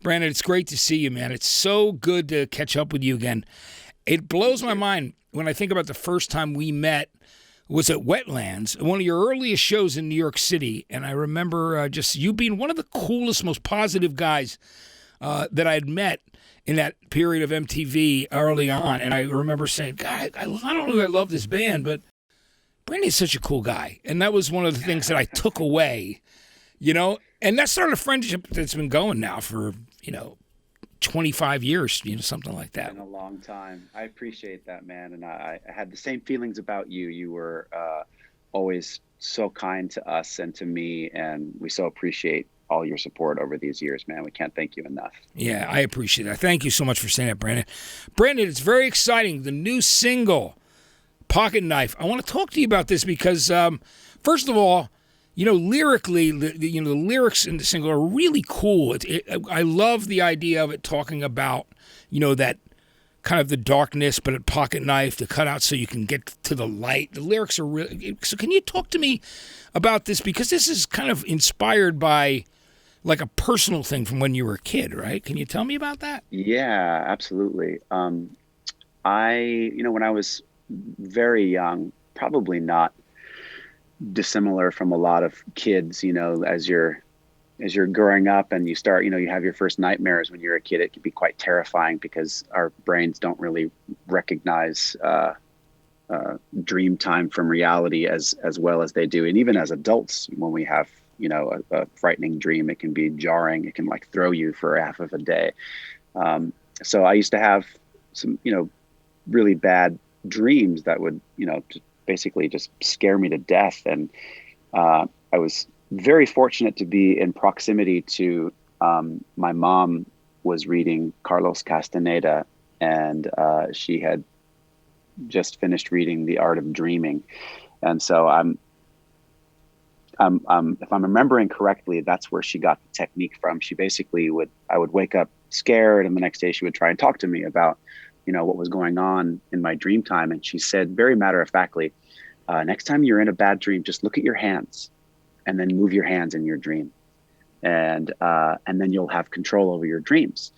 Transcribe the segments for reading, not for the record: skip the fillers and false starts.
Brandon, it's great to see you, man. It's so good to catch up with you again. It blows my mind when I think about the first time we met was at Wetlands, one of your earliest shows in New York City. And I remember just you being one of the coolest, most positive guys that I had met in that period of MTV early on. And I remember saying, God, I don't know if I love this band, but Brandon's such a cool guy. And that was one of the things that I took away, you know, and that started a friendship that's been going now for, 25 years, something like that. It's been a long time. I appreciate that, man. And I had the same feelings about you. You were always so kind to us and to me, and we so appreciate all your support over these years, man. We can't thank you enough. Yeah, I appreciate that. Thank you so much for saying that, Brandon. Brandon, it's very exciting. The new single, Pocket Knife. I want to talk to you about this because, first of all, lyrically, the lyrics in the single are really cool. I love the idea of it talking about, that kind of the darkness, but a pocket knife to cut out so you can get to the light. The lyrics are really. So can you talk to me about this? Because this is kind of inspired by like a personal thing from when you were a kid, right? Can you tell me about that? Yeah, absolutely. When I was very young, probably not dissimilar from a lot of kids, as you're growing up and you start, you have your first nightmares when you're a kid. It can be quite terrifying because our brains don't really recognize dream time from reality as well as they do. And even as adults, when we have, a frightening dream, it can be jarring. It can throw you for half of a day. So I used to have some, really bad dreams that would, basically just scare me to death. And I was very fortunate to be in proximity to my mom was reading Carlos Castaneda, and she had just finished reading The Art of Dreaming. And so if I'm remembering correctly, that's where she got the technique from. She basically I would wake up scared, and the next day she would try and talk to me about what was going on in my dream time. And she said very matter-of-factly, next time you're in a bad dream, just look at your hands and then move your hands in your dream. And then you'll have control over your dreams.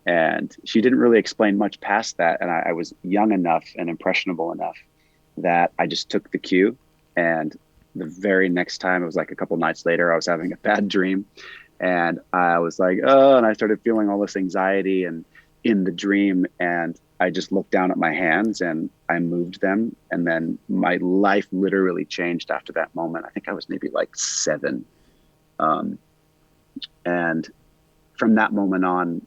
And she didn't really explain much past that. And I was young enough and impressionable enough that I just took the cue. And the very next time, it was like a couple nights later, I was having a bad dream. And I was like, oh, and I started feeling all this anxiety and in the dream, and I just looked down at my hands and I moved them, and then my life literally changed after that moment. I think I was maybe 7, and from that moment on,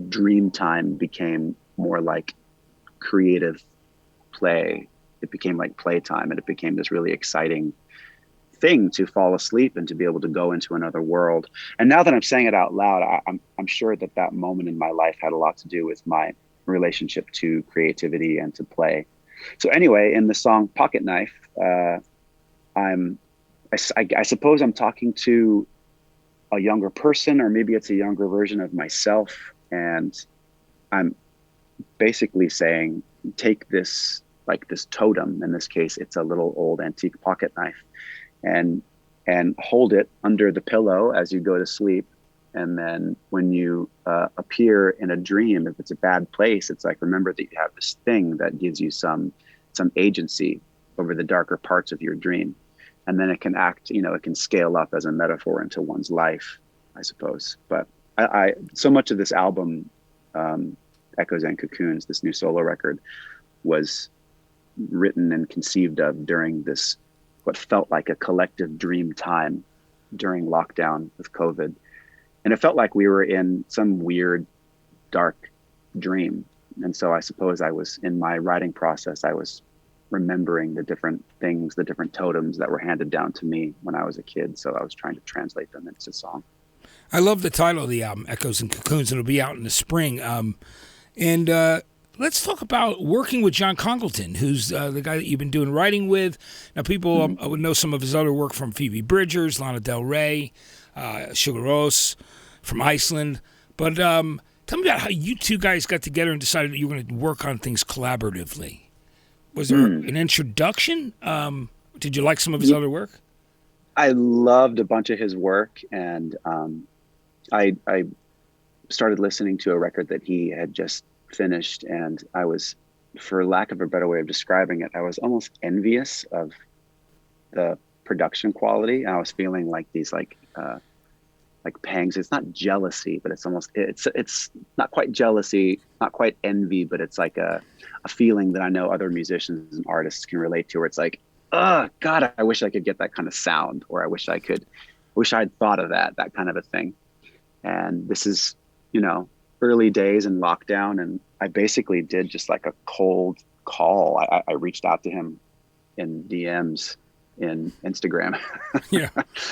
dream time became more like creative play. It became like playtime, and it became this really exciting thing to fall asleep and to be able to go into another world. And now that I'm saying it out loud, I'm sure that moment in my life had a lot to do with my relationship to creativity and to play. So anyway, in the song Pocket Knife, I suppose I'm talking to a younger person, or maybe it's a younger version of myself. And I'm basically saying, take this, this totem. In this case, it's a little old antique pocket knife, and hold it under the pillow as you go to sleep. And then when you appear in a dream, if it's a bad place, it's remember that you have this thing that gives you some agency over the darker parts of your dream. And then it can act, it can scale up as a metaphor into one's life, I suppose. But I so much of this album, Echoes and Cocoons, this new solo record, was written and conceived of during this, what felt like a collective dream time during lockdown with COVID. And it felt like we were in some weird, dark dream. And so I suppose I was, in my writing process, I was remembering the different things, the different totems that were handed down to me when I was a kid. So I was trying to translate them into song. I love the title of the album, Echoes and Cocoons. It'll be out in the spring. Let's talk about working with John Congleton, who's the guy that you've been doing writing with. Now, people would know some of his other work from Phoebe Bridgers, Lana Del Rey, Sugar Rose from Iceland. But tell me about how you two guys got together and decided that you were going to work on things collaboratively. Was there an introduction? Did you like some of his other work? I loved a bunch of his work, and I started listening to a record that he had just finished, and I was, for lack of a better way of describing it, I was almost envious of the production quality. I was feeling like these like pangs. It's not jealousy, but it's almost, it's not quite jealousy, not quite envy, but it's like a feeling that I know other musicians and artists can relate to, where it's like, oh God, I wish I could get that kind of sound, or I wish I'd thought of that kind of a thing. And this is, early days in lockdown, and I basically did just like a cold call. I reached out to him in DMs in Instagram. Yeah.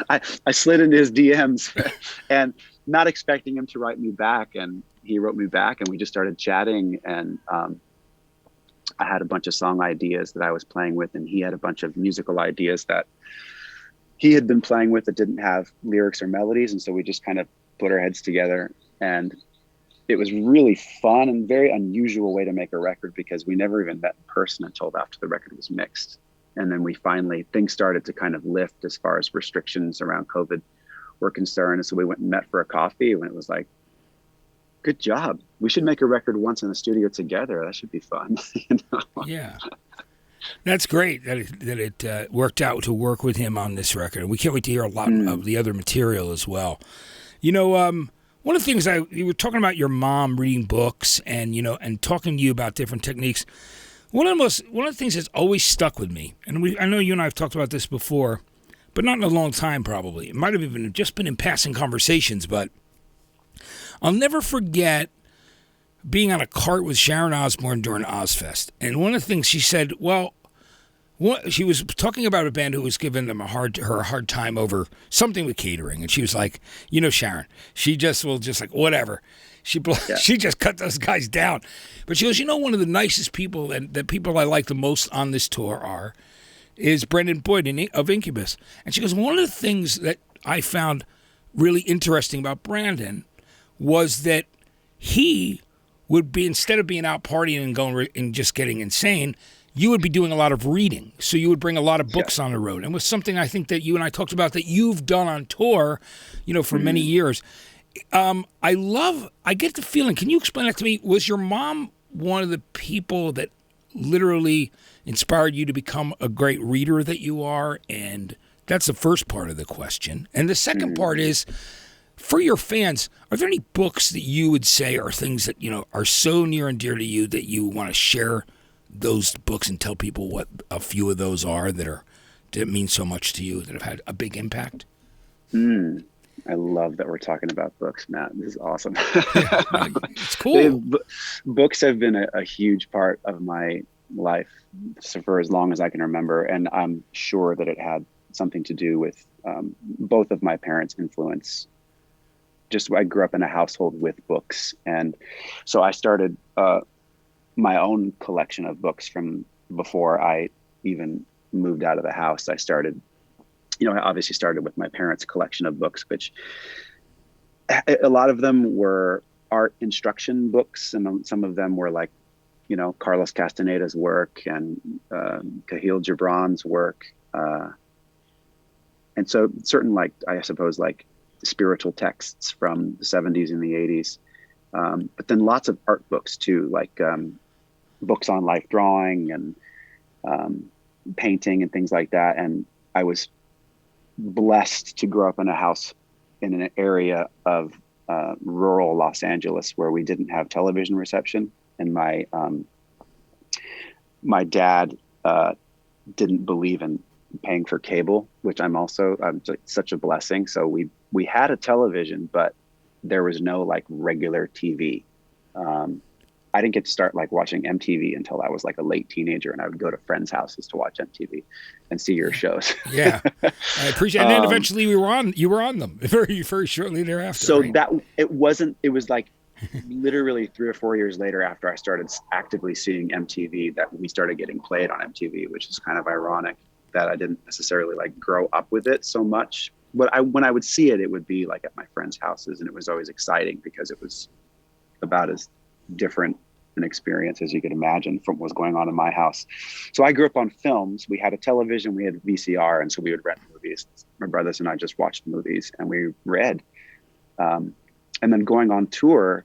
I slid into his DMs and not expecting him to write me back. And he wrote me back, and we just started chatting. And I had a bunch of song ideas that I was playing with, and he had a bunch of musical ideas that he had been playing with that didn't have lyrics or melodies. And so we just kind of put our heads together, and it was really fun and very unusual way to make a record, because we never even met in person until after the record was mixed. And then things started to kind of lift as far as restrictions around COVID were concerned. And so we went and met for a coffee, and it was like, good job. We should make a record once in the studio together. That should be fun. Yeah. That's great that it worked out to work with him on this record. And we can't wait to hear a lot of the other material as well. One of the things you were talking about your mom reading books and, and talking to you about different techniques. One of the things that's always stuck with me, and I know you and I have talked about this before, but not in a long time probably. It might have even just been in passing conversations, but I'll never forget being on a cart with Sharon Osbourne during Ozfest. And one of the things she said, she was talking about a band who was giving them her a hard time over something with catering. And she was like, Sharon, she just will just like, whatever. She just cut those guys down. But she goes, one of the nicest people and the people I like the most on this tour is Brendan Boyd of Incubus. And she goes, one of the things that I found really interesting about Brandon was that he would be, instead of being out partying and going and just getting insane, you would be doing a lot of reading. So you would bring a lot of books on the road. And it was something I think that you and I talked about that you've done on tour, for many years. I get the feeling, can you explain that to me? Was your mom one of the people that literally inspired you to become a great reader that you are? And that's the first part of the question. And the second part is, for your fans, are there any books that you would say are things that, are so near and dear to you that you want to share those books and tell people what a few of those are that mean so much to you, that have had a big impact? I love that we're talking about books, Matt. This is awesome. Yeah, it's cool. Books have been a huge part of my life for as long as I can remember. And I'm sure that it had something to do with both of my parents' influence. I grew up in a household with books. And so I started my own collection of books from before I even moved out of the house. I started, I obviously started with my parents' collection of books, which a lot of them were art instruction books. And some of them were like, Carlos Castaneda's work and Kahlil Gibran's work. And so certain, I suppose, spiritual texts from the 70s and the 80s. But then lots of art books too, books on life drawing and painting and things like that. And I was blessed to grow up in a house in an area of rural Los Angeles where we didn't have television reception. And my dad didn't believe in paying for cable, which I'm such a blessing. So we had a television, but there was no regular TV. I didn't get to start watching MTV until I was a late teenager, and I would go to friends' houses to watch MTV and see your shows. Yeah, I appreciate it. And then eventually you were on them very, very shortly thereafter. So right? it was literally 3 or 4 years later after I started actively seeing MTV that we started getting played on MTV, which is kind of ironic that I didn't necessarily grow up with it so much. But when I would see it, it would be at my friends' houses, and it was always exciting because it was about as different an experience as you could imagine from what was going on in my house. So I grew up on films. We had a television, we had VCR, and so we would rent movies. My brothers and I just watched movies, and we read. And then going on tour,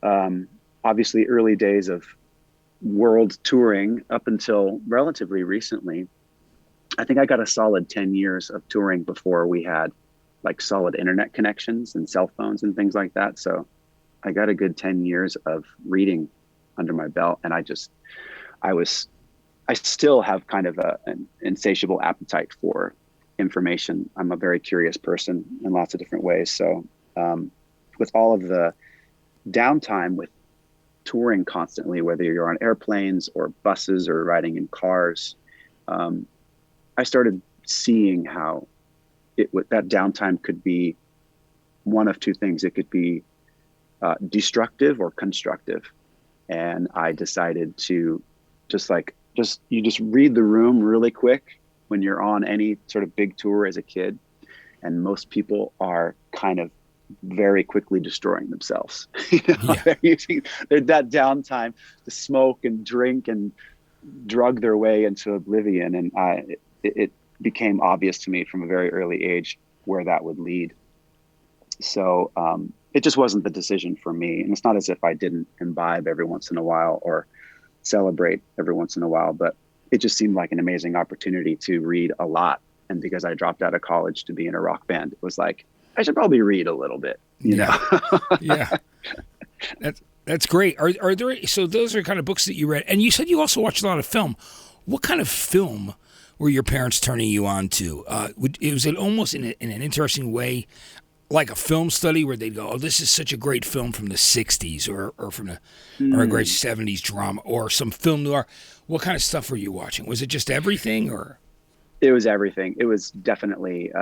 obviously early days of world touring up until relatively recently, I think I got a solid 10 years of touring before we had like solid internet connections and cell phones and things like that. So I got a good 10 years of reading under my belt. And I still have kind of an insatiable appetite for information. I'm a very curious person in lots of different ways. So with all of the downtime with touring constantly, whether you're on airplanes or buses or riding in cars, I started seeing how that downtime could be one of two things. It could be destructive or constructive. And I decided to just read the room really quick when you're on any sort of big tour as a kid. And most people are kind of very quickly destroying themselves. They're using that downtime to smoke and drink and drug their way into oblivion. And it became obvious to me from a very early age where that would lead. So it just wasn't the decision for me. And it's not as if I didn't imbibe every once in a while or celebrate every once in a while, but it just seemed like an amazing opportunity to read a lot. And because I dropped out of college to be in a rock band, it was like, I should probably read a little bit, you know? Yeah. That's great. Are there, so those are kind of books that you read, and you said you also watched a lot of film. What kind of film were your parents turning you on to? Was it almost in an interesting way, like a film study where they'd go, oh, this is such a great film from the 60s or from or a great 70s drama or some film noir? What kind of stuff were you watching? Was it just everything or? It was everything. It was definitely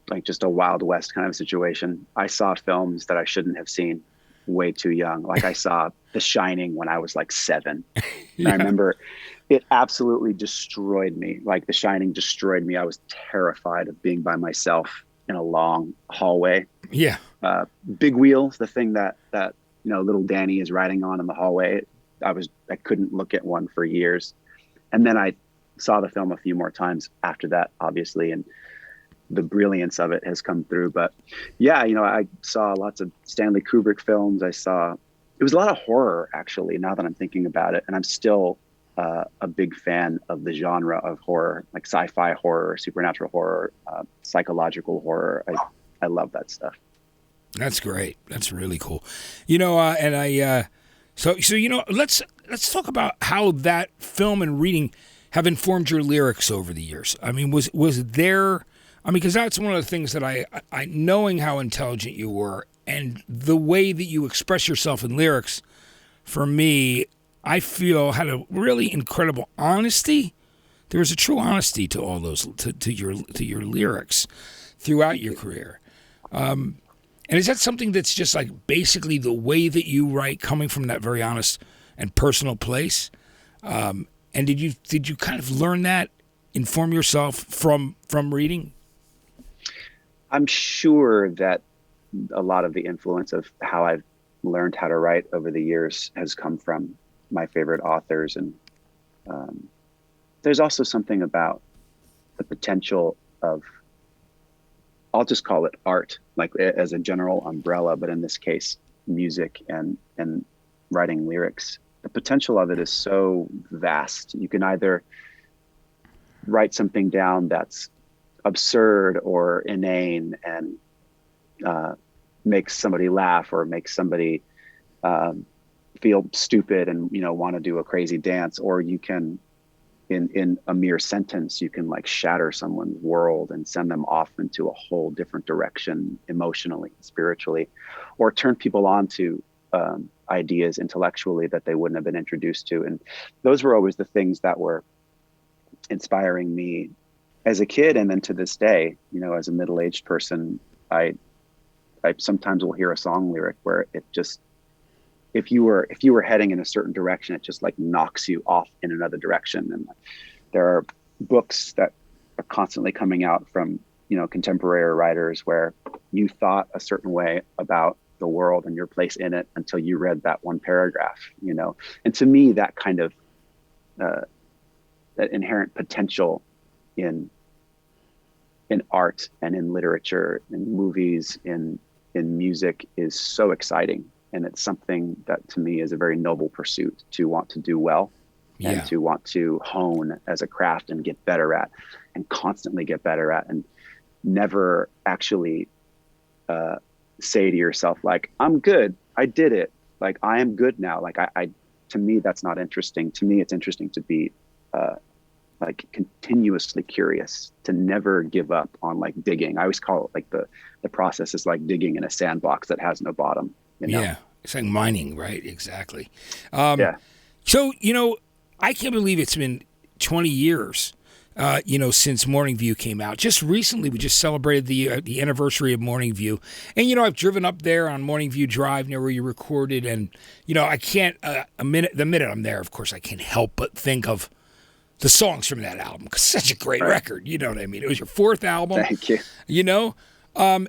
like just a Wild West kind of situation. I saw films that I shouldn't have seen way too young. Like I saw The Shining when I was like 7. Yeah. I remember it absolutely destroyed me. Like The Shining destroyed me. I was terrified of being by myself in a long hallway. Yeah. Big wheels, the thing that little Danny is riding on in the hallway. I couldn't look at one for years. And then I saw the film a few more times after that, obviously, and the brilliance of it has come through. But yeah, I saw lots of Stanley Kubrick films. It was a lot of horror, actually, now that I'm thinking about it. And I'm still a big fan of the genre of horror, like sci-fi horror, supernatural horror, psychological horror. I love that stuff. That's great. That's really cool. Let's talk about how that film and reading have informed your lyrics over the years. I mean, was there, because that's one of the things that I knowing how intelligent you were and the way that you express yourself in lyrics, for me, I feel had a really incredible honesty. There was a true honesty to all those, to your lyrics throughout your career. And is that something that's just like basically the way that you write, coming from that very honest and personal place? And did you kind of learn that, inform yourself from reading? I'm sure that a lot of the influence of how I've learned how to write over the years has come from my favorite authors. And there's also something about the potential of, I'll just call it art, like as a general umbrella, but in this case, music and writing lyrics. The potential of it is so vast. You can either write something down that's absurd or inane and makes somebody laugh or makes somebody feel stupid and want to do a crazy dance, or you can in a mere sentence you can like shatter someone's world and send them off into a whole different direction emotionally, spiritually, or turn people on to ideas intellectually that they wouldn't have been introduced to. And those were always the things that were inspiring me as a kid, and then to this day, as a middle-aged person, I sometimes will hear a song lyric where it just, if you were heading in a certain direction, it just like knocks you off in another direction. And there are books that are constantly coming out from contemporary writers where you thought a certain way about the world and your place in it until you read that one paragraph. And to me, that kind of that inherent potential in art and in literature, in movies, in in music is so exciting. And it's something that to me is a very noble pursuit, to want to do well and to want to hone as a craft and get better at, and constantly get better at, and never actually say to yourself, like, I'm good, I did it, like I am good now. Like I to me, that's not interesting. To me, it's interesting to be like continuously curious, to never give up on like digging. I always call it like the process is like digging in a sandbox that has no bottom. You know? Yeah, it's like mining, right? Exactly. Yeah. So, I can't believe it's been 20 years, since Morning View came out. Just recently, we just celebrated the anniversary of Morning View. And, I've driven up there on Morning View Drive near where you recorded. And, I can't, the minute I'm there, of course, I can't help but think of the songs from that album. 'Cause such a great record. You know what I mean? It was your fourth album. Thank you. And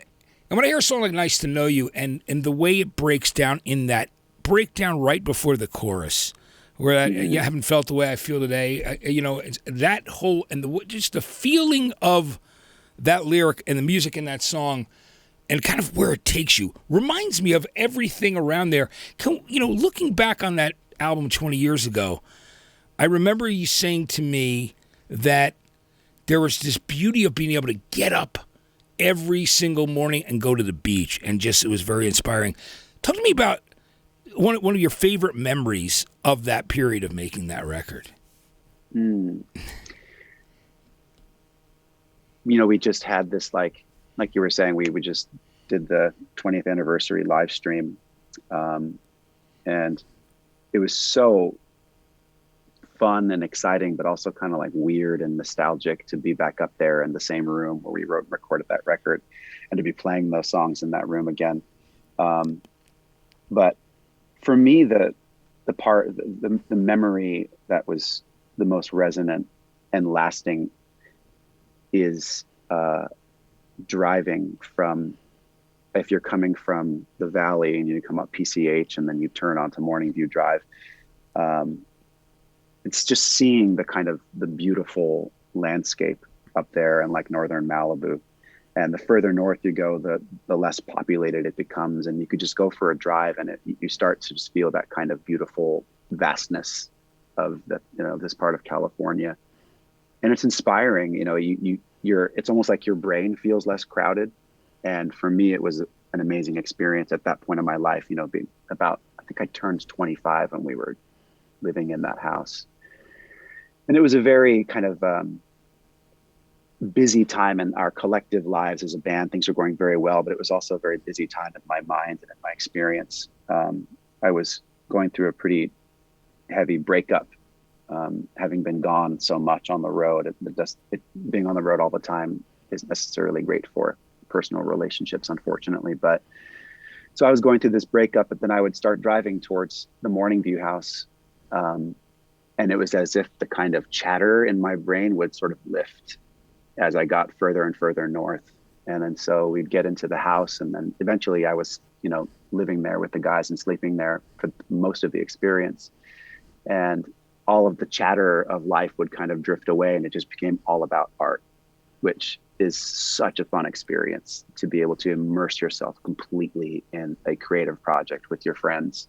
when I hear a song like Nice to Know You, and the way it breaks down in that breakdown right before the chorus, where you haven't felt the way I feel today, that whole, and just the feeling of that lyric and the music in that song and kind of where it takes you reminds me of everything around there. Looking back on that album 20 years ago, I remember you saying to me that there was this beauty of being able to get up every single morning and go to the beach, and it was very inspiring. Talk to me about one of your favorite memories of that period of making that record. We just had this, like you were saying, we just did the 20th anniversary live stream. And it was so fun and exciting, but also kind of like weird and nostalgic to be back up there in the same room where we wrote and recorded that record, and to be playing those songs in that room again. But for me, the memory that was the most resonant and lasting is driving from, if you're coming from the valley and you come up PCH and then you turn onto Morning View Drive, it's just seeing the beautiful landscape up there in like northern Malibu. And the further north you go, the less populated it becomes. And you could just go for a drive, and you start to just feel that kind of beautiful vastness of this part of California. And it's inspiring. It's almost like your brain feels less crowded. And for me, it was an amazing experience at that point in my life, being about, I think I turned 25 when we were living in that house. And it was a very kind of busy time in our collective lives as a band. Things were going very well, but it was also a very busy time in my mind and in my experience. I was going through a pretty heavy breakup, having been gone so much on the road. Being on the road all the time isn't necessarily great for personal relationships, unfortunately. But so I was going through this breakup, but then I would start driving towards the Morning View house. And it was as if the kind of chatter in my brain would sort of lift as I got further and further north. And then so we'd get into the house, and then eventually I was, living there with the guys and sleeping there for most of the experience. And all of the chatter of life would kind of drift away, and it just became all about art, which is such a fun experience, to be able to immerse yourself completely in a creative project with your friends,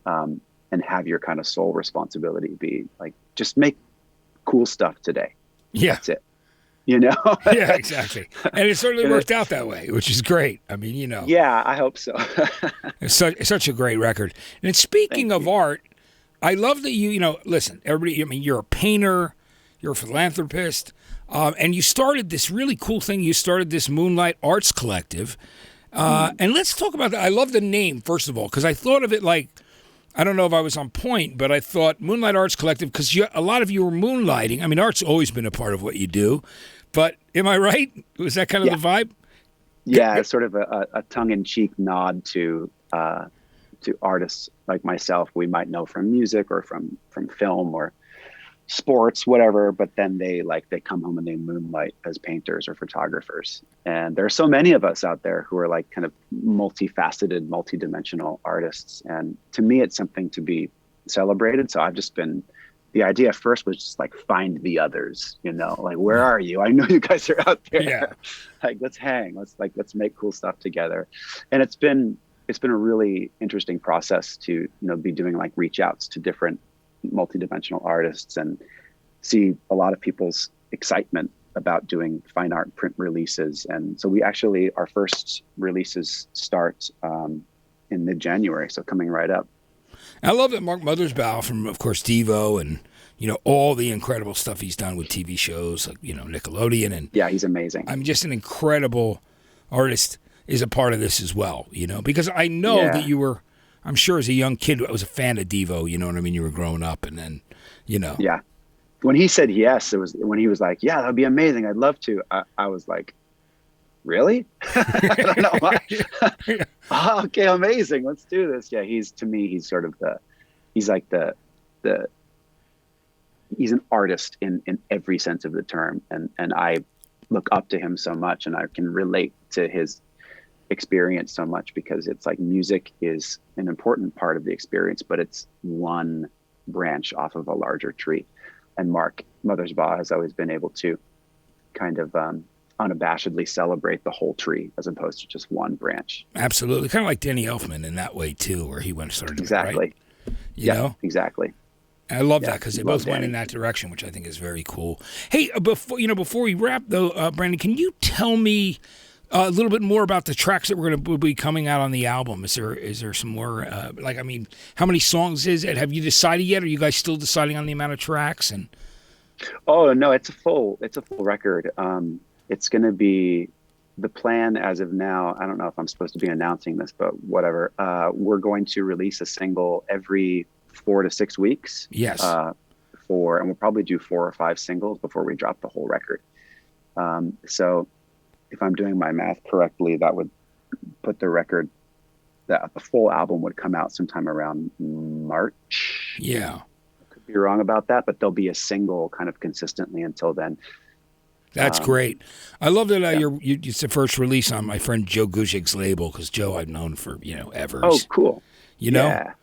and have your kind of sole responsibility be like, just make cool stuff today. Yeah. That's it. Yeah, exactly. And it certainly worked out that way, which is great. I mean, Yeah, I hope so. It's such a great record. And speaking of art, I love that listen, everybody, you're a painter, you're a philanthropist, and you started this really cool thing. You started this Moonlight Arts Collective. And let's talk about that. I love the name, first of all, because I thought of it like, I don't know if I was on point, but I thought Moonlight Arts Collective, because a lot of you were moonlighting. I mean, art's always been a part of what you do, but am I right? Was that kind of the vibe? Yeah, it's sort of a tongue-in-cheek nod to artists like myself we might know from music or from film or sports, whatever, but then they come home and they moonlight as painters or photographers. And there are so many of us out there who are like kind of multifaceted, multidimensional artists. And to me, it's something to be celebrated. So I've just been the idea at first was just like, find the others, like, where are you? I know you guys are out there. Yeah. Like, let's hang. Let's make cool stuff together. And it's been a really interesting process to, be doing like reach outs to different multidimensional artists and see a lot of people's excitement about doing fine art print releases. And so our first releases start in mid-January, so coming right up. I love that Mark Mothersbaugh from, of course, Devo and, all the incredible stuff he's done with TV shows like, Nickelodeon. And yeah, he's amazing. I'm just an incredible artist is a part of this as well, because I know that you were, I'm sure as a young kid, I was a fan of Devo, you know what I mean? You were growing up and then, Yeah. When he said yes, it was when he was like, yeah, that'd be amazing. I'd love to. I was like, really? I don't know why. Oh, okay, amazing. Let's do this. Yeah, to me, he's sort of he's like he's an artist in every sense of the term. And I look up to him so much, and I can relate to his experience so much, because it's like music is an important part of the experience, but it's one branch off of a larger tree. And Mark Mothersbaugh has always been able to kind of unabashedly celebrate the whole tree as opposed to just one branch. Absolutely. Kind of like Danny Elfman in that way, too, where he went and started exactly. Right? You know? Exactly. And I love that because they both went in that direction, which I think is very cool. Hey, before we wrap, though, Brandon, can you tell me a little bit more about the tracks that we're going to be coming out on the album? Is there some more, how many songs is it? Have you decided yet? Are you guys still deciding on the amount of tracks? And oh, no, it's a full record. It's going to be the plan as of now. I don't know if I'm supposed to be announcing this, but whatever. We're going to release a single every 4 to 6 weeks. Yes. And we'll probably do 4 or 5 singles before we drop the whole record. So if I'm doing my math correctly, that would put the record, that the full album would come out sometime around March. Yeah. I could be wrong about that, but there'll be a single kind of consistently until then. That's great. I love that it's the first release on my friend Joe Guzik's label, because Joe I've known for, ever. Oh, cool. You know? Yeah.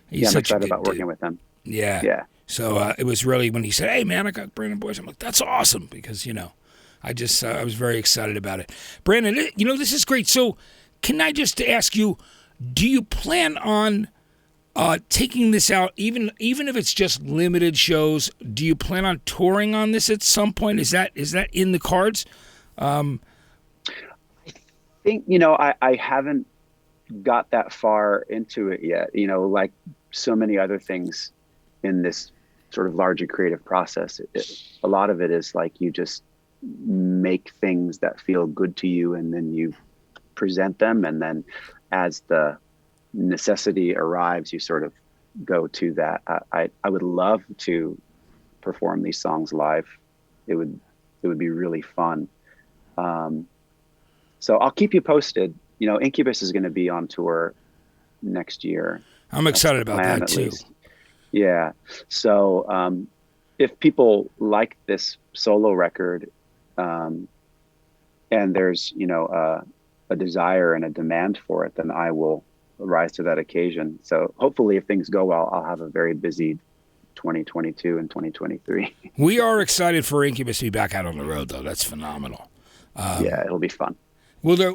He's I'm such excited a good about working dude. with him. Yeah. Yeah. So it was really when he said, hey, man, I got Brandon Boyce. I'm like, that's awesome, because, I just I was very excited about it. Brandon, this is great. So can I just ask you, do you plan on taking this out, even if it's just limited shows? Do you plan on touring on this at some point? Is that in the cards? I think, I haven't got that far into it yet. Like so many other things in this sort of larger creative process, a lot of it is like you just make things that feel good to you, and then you present them, and then as the necessity arrives, you sort of go to that. I would love to perform these songs live. It would be really fun. So I'll keep you posted. Incubus is going to be on tour next year. I'm excited about that too. Least. Yeah. So if people like this solo record, and there's a desire and a demand for it, then I will rise to that occasion. So hopefully, if things go well, I'll have a very busy 2022 and 2023. We are excited for Incubus to be back out on the road, though. That's phenomenal. Yeah, it'll be fun. Will there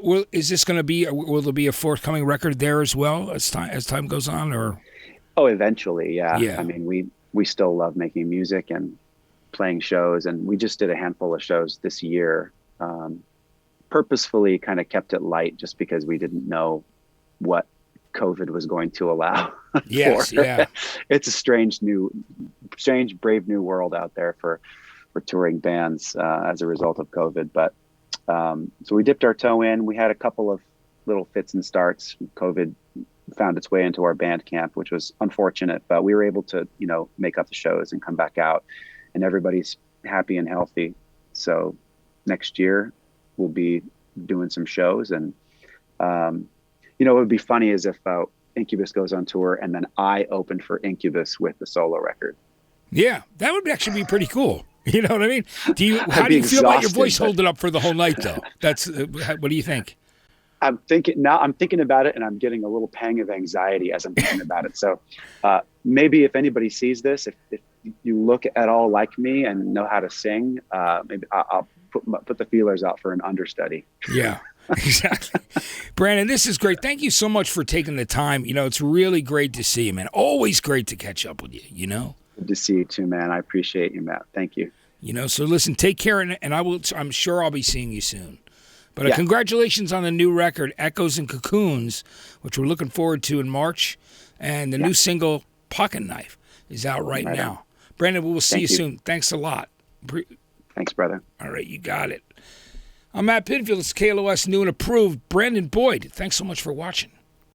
be a forthcoming record there as well as time goes on, or? Oh, eventually, yeah. Yeah. I mean, we still love making music and playing shows, and we just did a handful of shows this year. Purposefully kind of kept it light just because we didn't know what COVID was going to allow. Yes, yeah. It's a strange, brave new world out there for touring bands as a result of COVID. But so we dipped our toe in. We had a couple of little fits and starts. COVID found its way into our band camp, which was unfortunate, but we were able to, make up the shows and come back out, and everybody's happy and healthy. So next year we'll be doing some shows, and what would be funny is if Incubus goes on tour and then I open for Incubus with the solo record. Yeah, that would actually be pretty cool. You know what I mean? How do you feel about your voice holding up for the whole night, though? That's what do you think? I'm thinking about it, and I'm getting a little pang of anxiety as I'm thinking about it. So maybe if anybody sees this, if you look at all like me and know how to sing, maybe I'll put the feelers out for an understudy. Yeah, exactly. Brandon, this is great. Thank you so much for taking the time. It's really great to see you, man. Always great to catch up with you, Good to see you too, man. I appreciate you, Matt. Thank you. So listen, take care, and I'm sure I'll be seeing you soon. But congratulations on the new record, Echoes and Cocoons, which we're looking forward to in March. And the new single, Pocket Knife, is out right now. Brandon, we'll see you soon. Thanks a lot. Thanks, brother. All right, you got it. I'm Matt Pinfield. It's KLOS New and Approved. Brandon Boyd, thanks so much for watching.